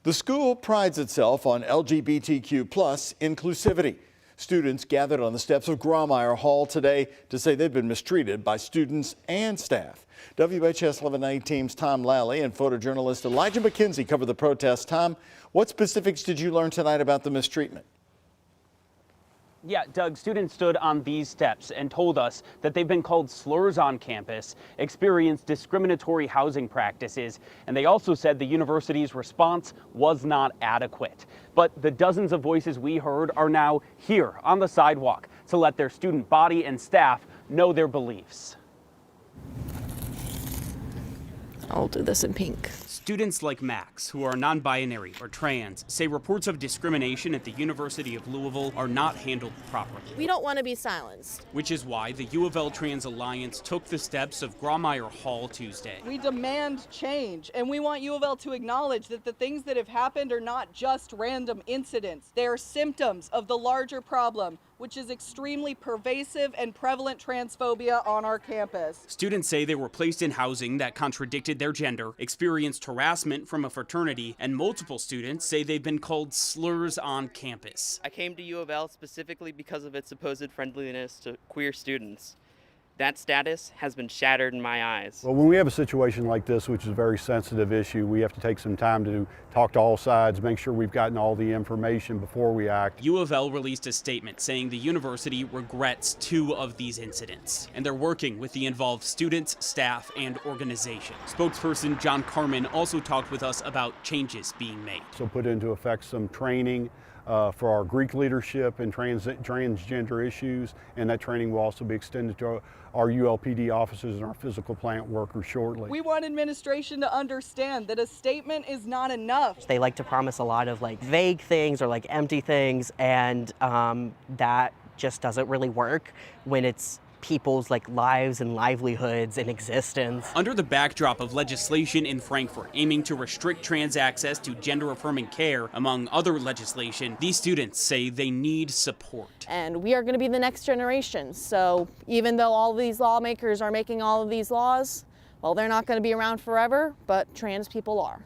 The school prides itself on LGBTQ+ inclusivity. Students gathered on the steps of Grawemeyer Hall today to say they've been mistreated by students and staff. WHS 1119's Tom Lally and photojournalist Elijah McKenzie covered the protest. Tom, what specifics did you learn tonight about the mistreatment? Yeah, Doug, students stood on these steps and told us that they've been called slurs on campus, experienced discriminatory housing practices, and they also said the university's response was not adequate. But the dozens of voices we heard are now here on the sidewalk to let their student body and staff know their beliefs. I'll do this in pink. Students like Max, who are non-binary or trans, say reports of discrimination at the University of Louisville are not handled properly. We don't want to be silenced. Which is why the UofL Trans Alliance took the steps of Grawemeyer Hall Tuesday. We demand change, and we want UofL to acknowledge that the things that have happened are not just random incidents. They are symptoms of the larger problem, which is extremely pervasive and prevalent transphobia on our campus. Students say they were placed in housing that contradicted their gender, experienced harassment from a fraternity, and multiple students say they've been called slurs on campus. I came to UofL specifically because of its supposed friendliness to queer students. That status has been shattered in my eyes. Well, when we have a situation like this, which is a very sensitive issue, we have to take some time to talk to all sides, make sure we've gotten all the information before we act. UofL released a statement saying the university regrets 2 of these incidents, and they're working with the involved students, staff, and organization. Spokesperson John Carmen also talked with us about changes being made. So put into effect some training for our Greek leadership and transgender issues, and that training will also be extended to our ULPD officers and our physical plant workers shortly. We want administration to understand that a statement is not enough. They like to promise a lot of vague things or empty things, and that just doesn't really work when it's people's lives and livelihoods and existence. Under the backdrop of legislation in Frankfurt aiming to restrict trans access to gender-affirming care, among other legislation, these students say they need support. And we are going to be the next generation. So even though all of these lawmakers are making all of these laws, well, they're not going to be around forever, but trans people are.